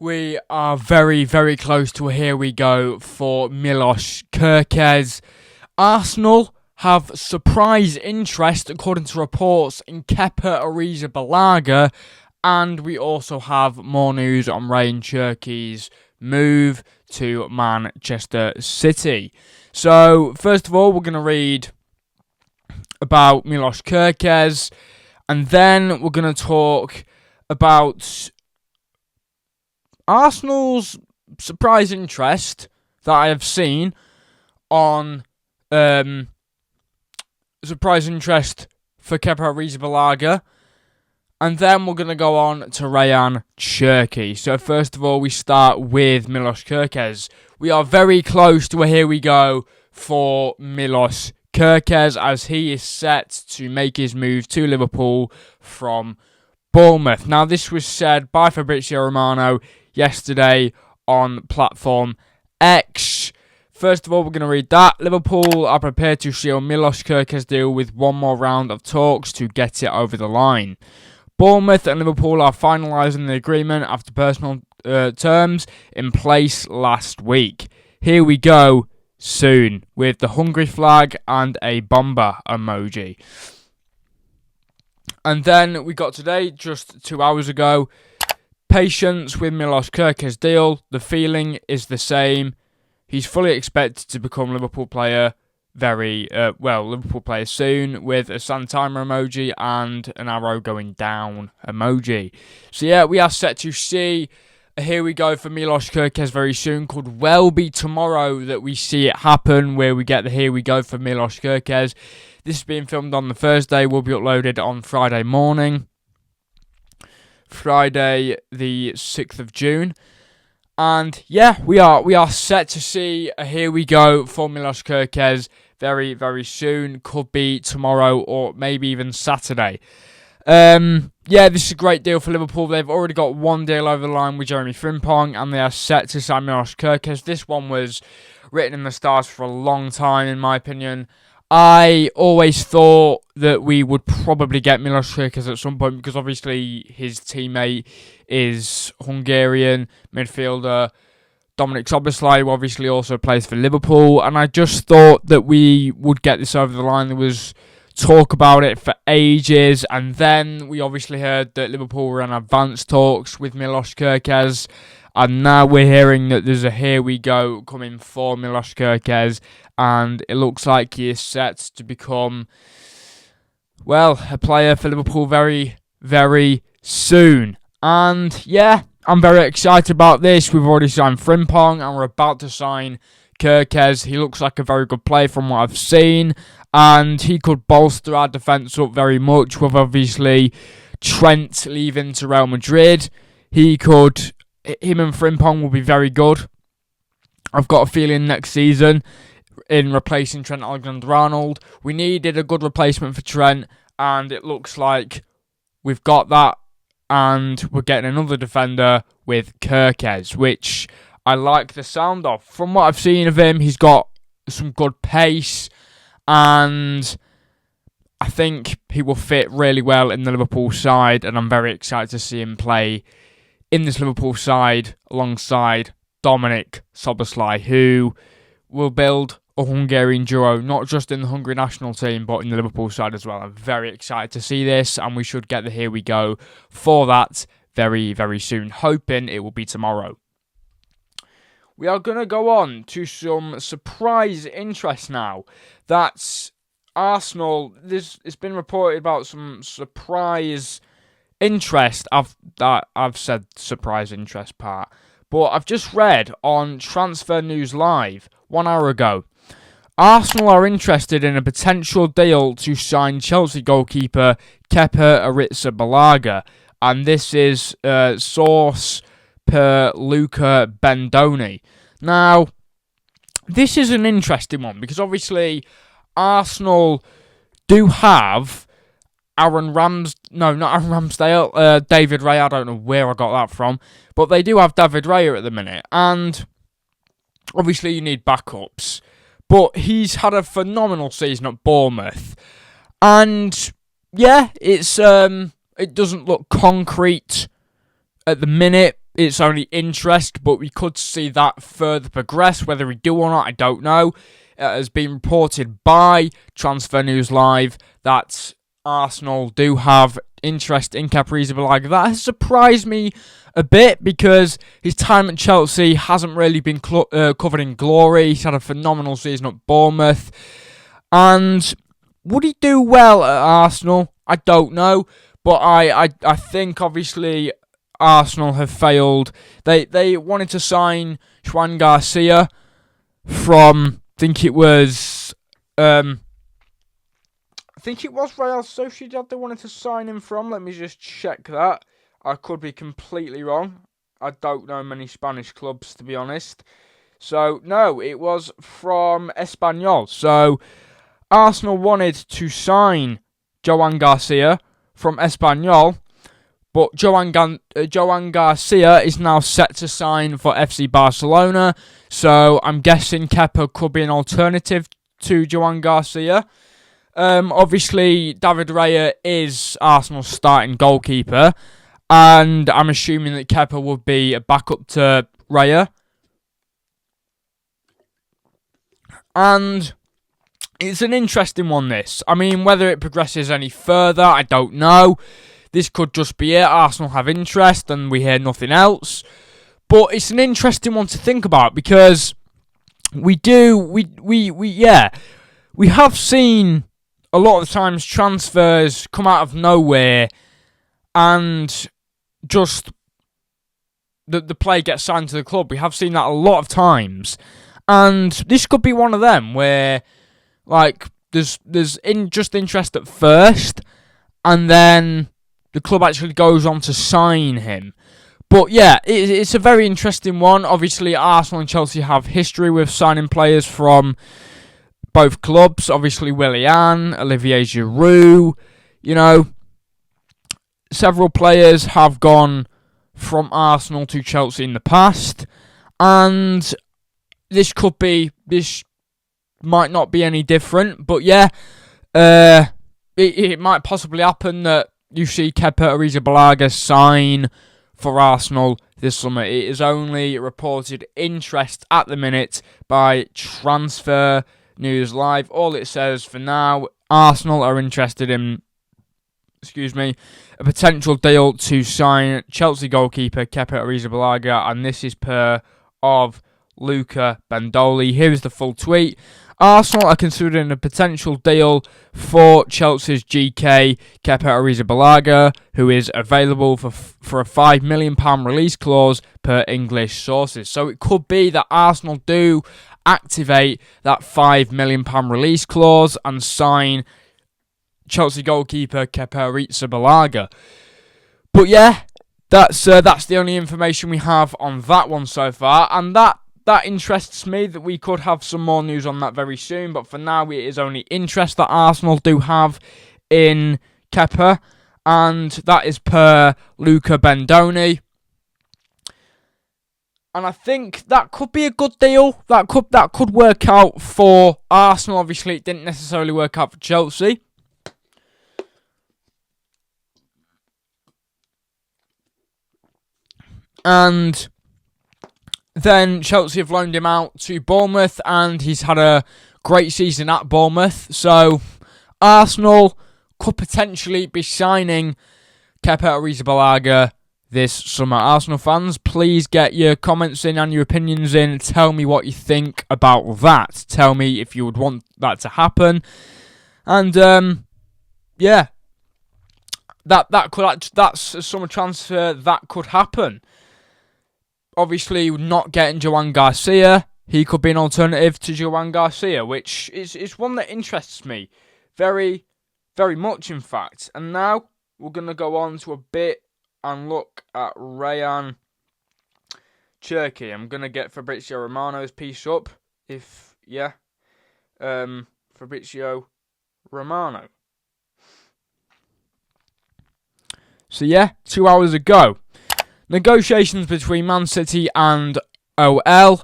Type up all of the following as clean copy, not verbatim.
We are very, very close to a here we go for Milos Kerkez. Arsenal have surprise interest, according to reports, in Kepa Arrizabalaga, and we also have more news on Cherki's move to Manchester City. So, first of all, we're going to read about Milos Kerkez, and then we're going to talk about Arsenal's surprise interest that I have seen on surprise interest for Kepa Arrizabalaga, and then we're going to go on to Cherki. So first of all, we start with Milos Kerkez. We are very close to a here we go for Milos Kerkez, as he is set to make his move to Liverpool from Bournemouth. Now, this was said by Fabrizio Romano yesterday on platform X. First of all, we're going to read that. Liverpool are prepared to seal Milos Kerkez deal with one more round of talks to get it over the line. Bournemouth and Liverpool are finalising the agreement after personal terms in place last week. Here we go soon, with the hungry flag and a bomber emoji. And then we got today, just 2 hours ago, patience with Milos Kerkez deal. The feeling is the same. He's fully expected to become Liverpool player Liverpool player soon, with a sun timer emoji and an arrow going down emoji. So yeah, we are set to see a here we go for Milos Kerkez very soon. Could well be tomorrow that we see it happen, where we get the here we go for Milos Kerkez. This is being filmed on the Thursday, will be uploaded on Friday morning. Friday the 6th of June. And yeah, we are set to see a here we go for Milos Kerkez very, very soon. Could be tomorrow or maybe even Saturday. Yeah, this is a great deal for Liverpool. They've already got one deal over the line with Jeremy Frimpong, and they are set to sign Milos Kerkez. This one was written in the stars for a long time, in my opinion. I always thought that we would probably get Milos Kerkez at some point, because obviously his teammate is Hungarian midfielder Dominik Szoboszlai, who obviously also plays for Liverpool, and I just thought that we would get this over the line. There was talk about it for ages, and then we obviously heard that Liverpool were in advanced talks with Milos Kerkez, and now we're hearing that there's a here we go coming for Milos Kerkez, and it looks like he is set to become, well, a player for Liverpool very, very soon. And yeah, I'm very excited about this. We've already signed Frimpong, and we're about to sign Kerkez. He looks like a very good player from what I've seen, and he could bolster our defence up very much, with obviously Trent leaving to Real Madrid. Him and Frimpong will be very good. I've got a feeling next season, in replacing Trent Alexander-Arnold, we needed a good replacement for Trent, and it looks like we've got that, and we're getting another defender with Kerkez, which I like the sound of. From what I've seen of him, he's got some good pace, and I think he will fit really well in the Liverpool side, and I'm very excited to see him play in this Liverpool side alongside Dominik Szoboszlai, who will build a Hungarian duo, not just in the Hungary national team, but in the Liverpool side as well. I'm very excited to see this, and we should get the here we go for that very, very soon, hoping it will be tomorrow. We are going to go on to some surprise interest now. That's Arsenal. It's been reported about some surprise interest. I've said surprise interest part, but I've just read on Transfer News Live 1 hour ago, Arsenal are interested in a potential deal to sign Chelsea goalkeeper Kepa Arrizabalaga, and this is source per Luca Bendoni. Now, this is an interesting one, because obviously Arsenal do have David Raya. I don't know where I got that from, but they do have David Raya at the minute, and obviously you need backups. But he's had a phenomenal season at Bournemouth, and yeah, it doesn't look concrete at the minute. it's only interest, but we could see that further progress. Whether we do or not, I don't know. It has been reported by Transfer News Live that Arsenal do have interest in Kepa Arrizabalaga. That has surprised me a bit because his time at Chelsea hasn't really been covered in glory. He's had a phenomenal season at Bournemouth. And would he do well at Arsenal? I don't know. But I think, obviously, Arsenal have failed. They wanted to sign Juan Garcia from, I think it was Real Sociedad they wanted to sign him from. Let me just check that. I could be completely wrong. I don't know many Spanish clubs, to be honest. So, no, it was from Espanyol. So, Arsenal wanted to sign Joan Garcia from Espanyol, but Joan Garcia is now set to sign for FC Barcelona. So, I'm guessing Kepa could be an alternative to Joan Garcia. Obviously, David Raya is Arsenal's starting goalkeeper, and I'm assuming that Kepa would be a backup to Raya. And it's an interesting one, this. I mean, whether it progresses any further, I don't know. This could just be it. Arsenal have interest and we hear nothing else. But it's an interesting one to think about because we have seen a lot of times transfers come out of nowhere and just the player gets signed to the club. We have seen that a lot of times. And this could be one of them where, like, there's just interest at first, and then the club actually goes on to sign him. But yeah, it's a very interesting one. Obviously, Arsenal and Chelsea have history with signing players from both clubs. Obviously, Willian, Olivier Giroud, several players have gone from Arsenal to Chelsea in the past, and this might not be any different, but yeah, it might possibly happen that you see Kepa Arrizabalaga sign for Arsenal this summer. It is only reported interest at the minute by Transfer News Live. All it says for now, Arsenal are interested in, a potential deal to sign Chelsea goalkeeper Kepa Arrizabalaga, and this is per of Luca Bandoli. Here is the full tweet. Arsenal are considering a potential deal for Chelsea's GK Kepa Arrizabalaga, who is available for a £5 million release clause per English sources. So it could be that Arsenal do activate that £5 million release clause and sign Chelsea goalkeeper Kepa Arrizabalaga. But yeah, that's the only information we have on that one so far, and that interests me that we could have some more news on that very soon. But for now, it is only interest that Arsenal do have in Kepa, and that is per Luca Bandoni. And I think that could be a good deal. That could work out for Arsenal. Obviously, it didn't necessarily work out for Chelsea. And then Chelsea have loaned him out to Bournemouth, and he's had a great season at Bournemouth. So Arsenal could potentially be signing Kepa Arrizabalaga this summer. Arsenal fans, please get your comments in and your opinions in. Tell me what you think about that. Tell me if you would want that to happen. And yeah, that's a summer transfer that could happen. Obviously, not getting Joan Garcia, he could be an alternative to Joan Garcia, which is one that interests me very, very much, in fact. And now we're going to go on to a bit and look at Rayan Cherki. I'm going to get Fabrizio Romano's piece up. Fabrizio Romano. So yeah, 2 hours ago. Negotiations between Man City and OL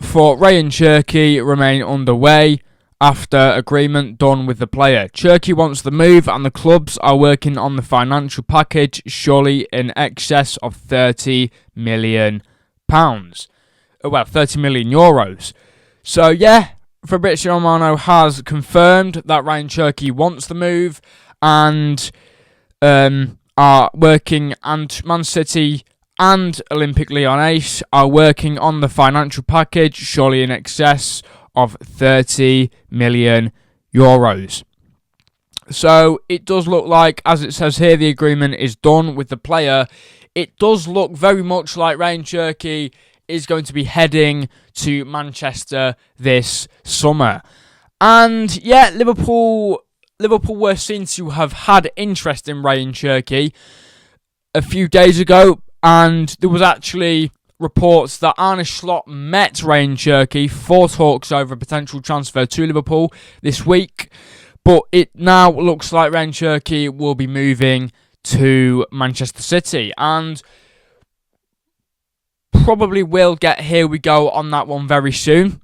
for Rayan Cherki remain underway after agreement done with the player. Cherki wants the move and the clubs are working on the financial package, surely in excess of £30 million. Well, €30 million. So yeah, Fabrizio Romano has confirmed that Ryan Cherki wants the move and are working, and Man City and Olympique Lyonnais are working on the financial package, surely in excess of €30 million. So it does look like, as it says here, the agreement is done with the player. It does look very much like Ryan Cherki is going to be heading to Manchester this summer. And yeah, Liverpool were seen to have had interest in Ryan Cherki a few days ago, and there was actually reports that Arne Slot met Ryan Cherki for talks over a potential transfer to Liverpool this week. But it now looks like Ryan Cherki will be moving to Manchester City, and probably will get here we go on that one very soon.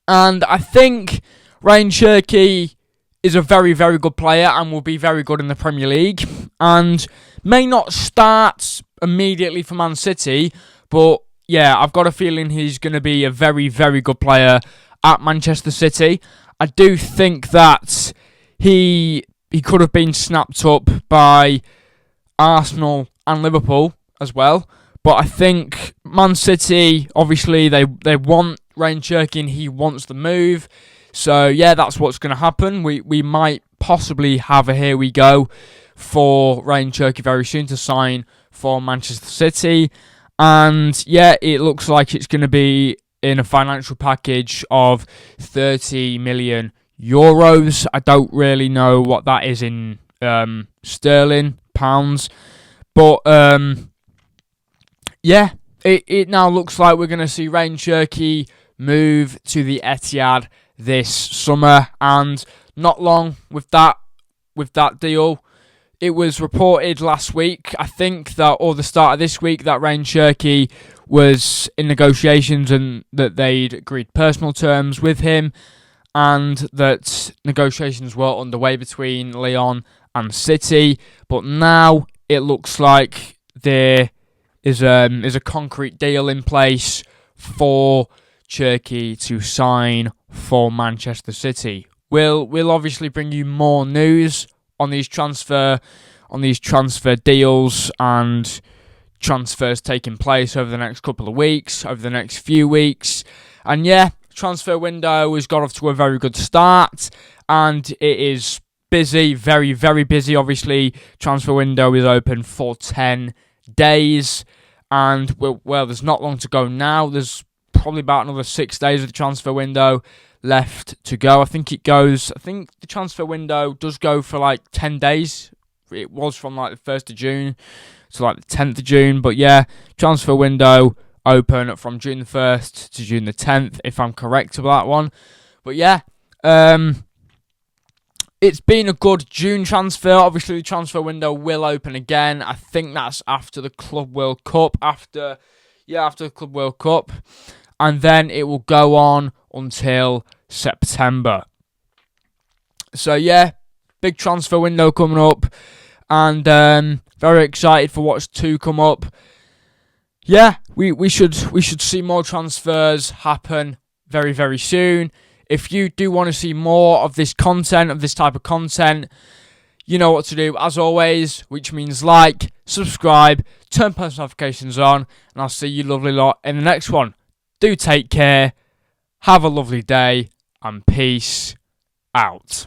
And I think Ryan Cherki is a very, very good player and will be very good in the Premier League, and may not start immediately for Man City, but yeah, I've got a feeling he's going to be a very, very good player at Manchester City. I do think that he could have been snapped up by Arsenal and Liverpool as well, but I think Man City, obviously, they want Ryan Cherki and he wants the move. So yeah, that's what's going to happen. We might possibly have a here we go for Ryan Cherki very soon to sign for Manchester City. And yeah, it looks like it's going to be in a financial package of €30 million. I don't really know what that is in sterling, pounds. But yeah, it now looks like we're going to see Ryan Cherki move to the Etihad this summer. And not long with that deal, it was reported last week, I think, that, or the start of this week, that Ryan Cherki was in negotiations and that they'd agreed personal terms with him, and that negotiations were underway between Lyon and City. But now it looks like there is a concrete deal in place for Cherki to sign for Manchester City. We'll obviously bring you more news on these transfer deals and transfers taking place over the next couple of weeks, over the next few weeks. And yeah, transfer window has got off to a very good start, and it is busy, very, very busy. Obviously, transfer window is open for 10 days, and well, there's not long to go now. There's probably about another 6 days of the transfer window left to go. I think the transfer window does go for like 10 days. It was from like the 1st of June to like the 10th of June. But yeah, transfer window open from June the 1st to June the 10th, if I'm correct about that one. But yeah, it's been a good June transfer. Obviously, the transfer window will open again. I think that's after the Club World Cup. After the Club World Cup. And then it will go on until September. So yeah, big transfer window coming up, and very excited for what's to come up. Yeah, we should see more transfers happen very, very soon. If you do want to see more of this content, of this type of content, you know what to do, as always, which means like, subscribe, turn post notifications on, and I'll see you lovely lot in the next one. Do take care, have a lovely day, and peace out.